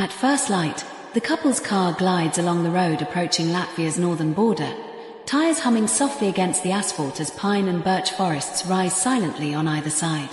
At first light, the couple's car glides along the road approaching Latvia's northern border, tires humming softly against the asphalt as pine and birch forests rise silently on either side.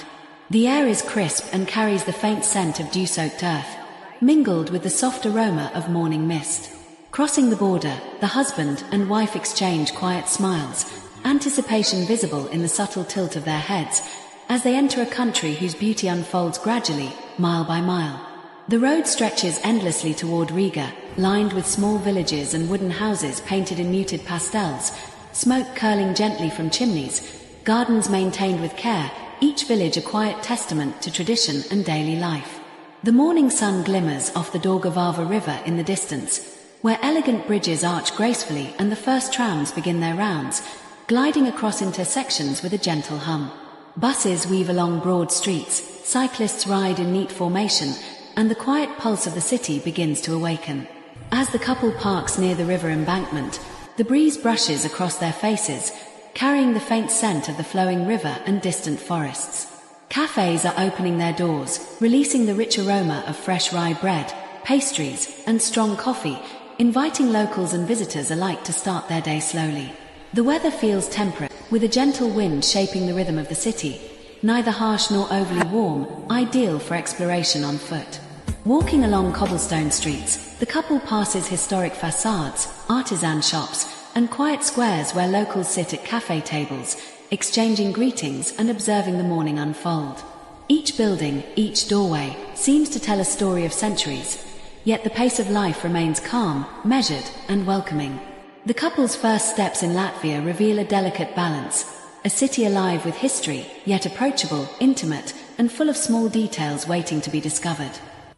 The air is crisp and carries the faint scent of dew-soaked earth, mingled with the soft aroma of morning mist. Crossing the border, the husband and wife exchange quiet smiles, anticipation visible in the subtle tilt of their heads, as they enter a country whose beauty unfolds gradually, mile by mile. The road stretches endlessly toward Riga, lined with small villages and wooden houses painted in muted pastels, smoke curling gently from chimneys, gardens maintained with care, each village a quiet testament to tradition and daily life. The morning sun glimmers off the Daugava River in the distance, where elegant bridges arch gracefully and the first trams begin their rounds, gliding across intersections with a gentle hum. Buses weave along broad streets, cyclists ride in neat formation, and the quiet pulse of the city begins to awaken. As the couple parks near the river embankment, the breeze brushes across their faces, carrying the faint scent of the flowing river and distant forests. Cafes are opening their doors, releasing the rich aroma of fresh rye bread, pastries, and strong coffee, inviting locals and visitors alike to start their day slowly. The weather feels temperate, with a gentle wind shaping the rhythm of the city, neither harsh nor overly warm, ideal for exploration on foot. Walking along cobblestone streets, the couple passes historic facades, artisan shops, and quiet squares where locals sit at cafe tables, exchanging greetings and observing the morning unfold. Each building, each doorway, seems to tell a story of centuries, yet the pace of life remains calm, measured, and welcoming. The couple's first steps in Latvia reveal a delicate balance, a city alive with history, yet approachable, intimate, and full of small details waiting to be discovered.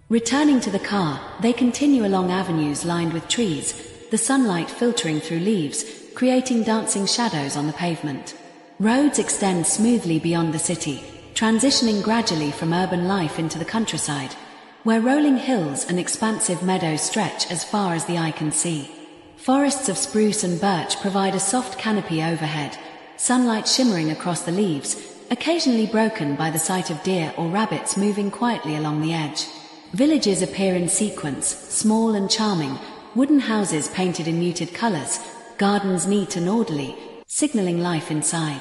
Returning to the car, they continue along avenues lined with trees, the sunlight filtering through leaves, creating dancing shadows on the pavement. Roads extend smoothly beyond the city, transitioning gradually from urban life into the countryside, where rolling hills and expansive meadows stretch as far as the eye can see. Forests of spruce and birch provide a soft canopy overhead, sunlight shimmering across the leaves, occasionally broken by the sight of deer or rabbits moving quietly along the edge. Villages appear in sequence, small and charming, wooden houses painted in muted colors, gardens neat and orderly, signaling life inside.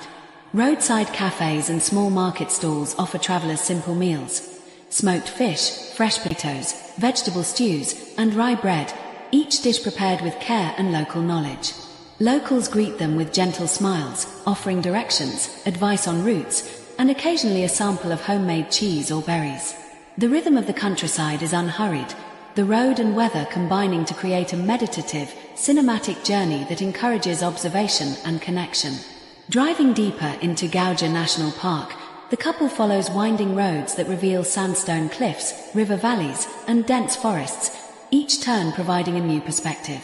Roadside cafes and small market stalls offer travelers simple meals. Smoked fish, fresh potatoes, vegetable stews, and rye bread, each dish prepared with care and local knowledge. Locals greet them with gentle smiles, offering directions, advice on routes, and occasionally a sample of homemade cheese or berries. The rhythm of the countryside is unhurried, the road and weather combining to create a meditative, cinematic journey that encourages observation and connection. Driving deeper into Gauja National Park, the couple follows winding roads that reveal sandstone cliffs, river valleys, and dense forests, each turn providing a new perspective.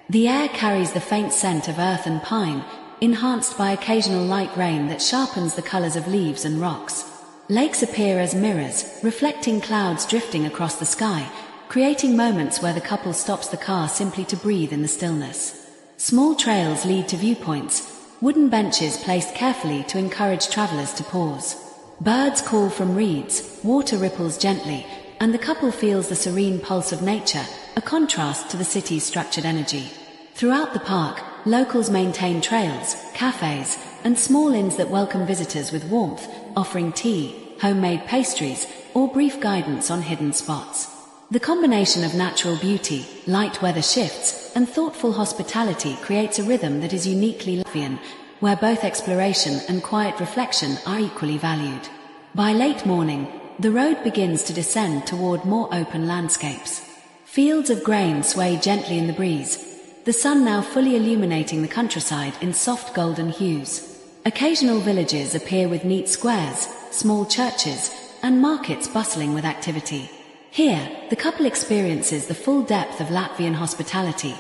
The air carries the faint scent of earth and pine, enhanced by occasional light rain that sharpens the colors of leaves and rocks. Lakes appear as mirrors, reflecting clouds drifting across the sky, creating moments where the couple stops the car simply to breathe in the stillness. Small trails lead to viewpoints, wooden benches placed carefully to encourage travelers to pause. Birds call from reeds, water ripples gently, and the couple feels the serene pulse of nature, a contrast to the city's structured energy. Throughout the park, locals maintain trails, cafes, and small inns that welcome visitors with warmth, offering tea, homemade pastries, or brief guidance on hidden spots. The combination of natural beauty, light weather shifts, and thoughtful hospitality creates a rhythm that is uniquely Latvian, where both exploration and quiet reflection are equally valued. By late morning, the road begins to descend toward more open landscapes. Fields of grain sway gently in the breeze, the sun now fully illuminating the countryside in soft golden hues. Occasional villages appear with neat squares, small churches, and markets bustling with activity. Here, the couple experiences the full depth of Latvian hospitality.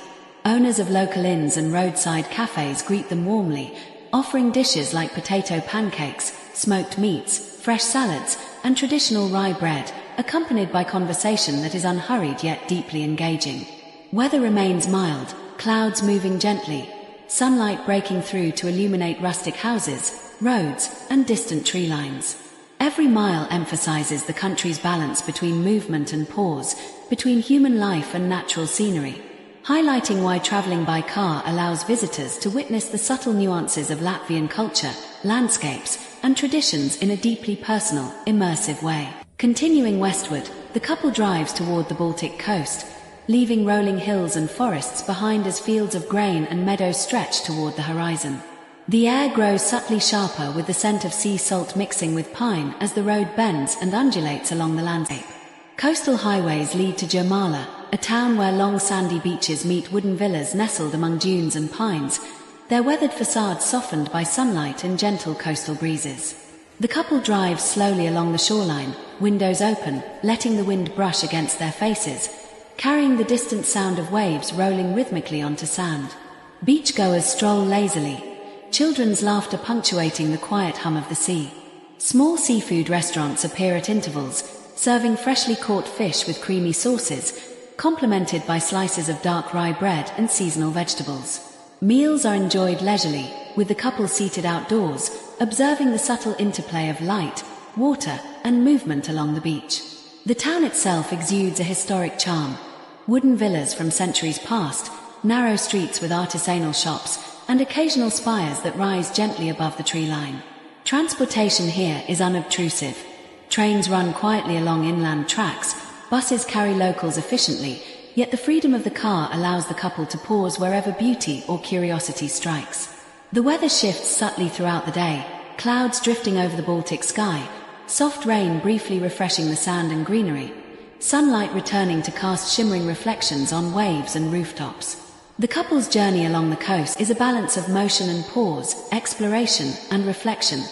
Owners of local inns and roadside cafes greet them warmly, offering dishes like potato pancakes, smoked meats, fresh salads, and traditional rye bread, accompanied by conversation that is unhurried yet deeply engaging. Weather remains mild, clouds moving gently, sunlight breaking through to illuminate rustic houses, roads, and distant tree lines. Every mile emphasizes the country's balance between movement and pause, between human life and natural scenery, highlighting why traveling by car allows visitors to witness the subtle nuances of Latvian culture, landscapes, and traditions in a deeply personal, immersive way. Continuing westward, the couple drives toward the Baltic coast, leaving rolling hills and forests behind as fields of grain and meadows stretch toward the horizon. The air grows subtly sharper with the scent of sea salt mixing with pine as the road bends and undulates along the landscape. Coastal highways lead to Jurmala, a town where long sandy beaches meet wooden villas nestled among dunes and pines, their weathered facades softened by sunlight and gentle coastal breezes. The couple drives slowly along the shoreline, windows open, letting the wind brush against their faces, carrying the distant sound of waves rolling rhythmically onto sand. Beachgoers stroll lazily, children's laughter punctuating the quiet hum of the sea. Small seafood restaurants appear at intervals, serving freshly caught fish with creamy sauces, complemented by slices of dark rye bread and seasonal vegetables. Meals are enjoyed leisurely, with the couple seated outdoors, observing the subtle interplay of light, water, and movement along the beach. The town itself exudes a historic charm. Wooden villas from centuries past, narrow streets with artisanal shops, and occasional spires that rise gently above the tree line. Transportation here is unobtrusive. Trains run quietly along inland tracks, buses carry locals efficiently, yet the freedom of the car allows the couple to pause wherever beauty or curiosity strikes. The weather shifts subtly throughout the day, clouds drifting over the Baltic sky, soft rain briefly refreshing the sand and greenery, sunlight returning to cast shimmering reflections on waves and rooftops. The couple's journey along the coast is a balance of motion and pause, exploration and reflection,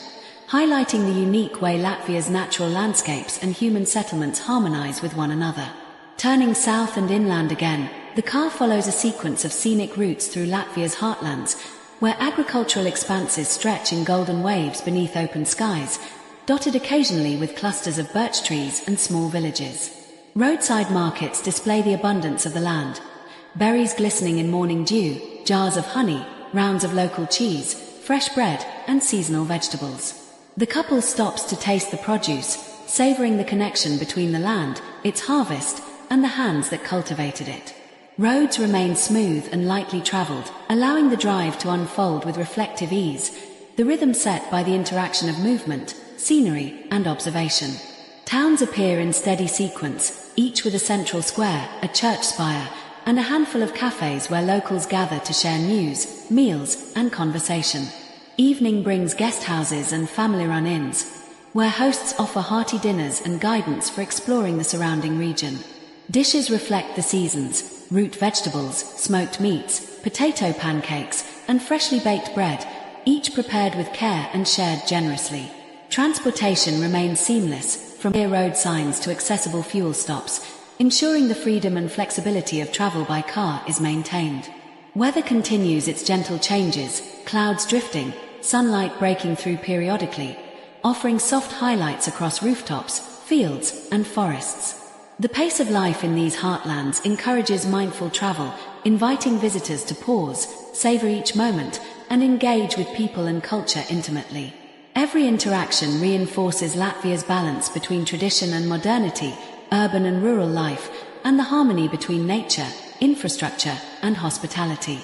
highlighting the unique way Latvia's natural landscapes and human settlements harmonize with one another. Turning south and inland again, the car follows a sequence of scenic routes through Latvia's heartlands, where agricultural expanses stretch in golden waves beneath open skies, dotted occasionally with clusters of birch trees and small villages. Roadside markets display the abundance of the land. Berries glistening in morning dew, jars of honey, rounds of local cheese, fresh bread, and seasonal vegetables. The couple stops to taste the produce, savoring the connection between the land, its harvest, and the hands that cultivated it. Roads remain smooth and lightly traveled, allowing the drive to unfold with reflective ease, the rhythm set by the interaction of movement, scenery, and observation. Towns appear in steady sequence, each with a central square, a church spire, and a handful of cafes where locals gather to share news, meals, and conversation. Evening brings guest houses and family-run inns, where hosts offer hearty dinners and guidance for exploring the surrounding region. Dishes reflect the seasons: root vegetables, smoked meats, potato pancakes, and freshly baked bread, each prepared with care and shared generously. Transportation remains seamless, from clear road signs to accessible fuel stops, ensuring the freedom and flexibility of travel by car is maintained. Weather continues its gentle changes, clouds drifting, sunlight breaking through periodically, offering soft highlights across rooftops, fields, and forests. The pace of life in these heartlands encourages mindful travel, inviting visitors to pause, savor each moment, and engage with people and culture intimately. Every interaction reinforces Latvia's balance between tradition and modernity, urban and rural life, and the harmony between nature, infrastructure, and hospitality.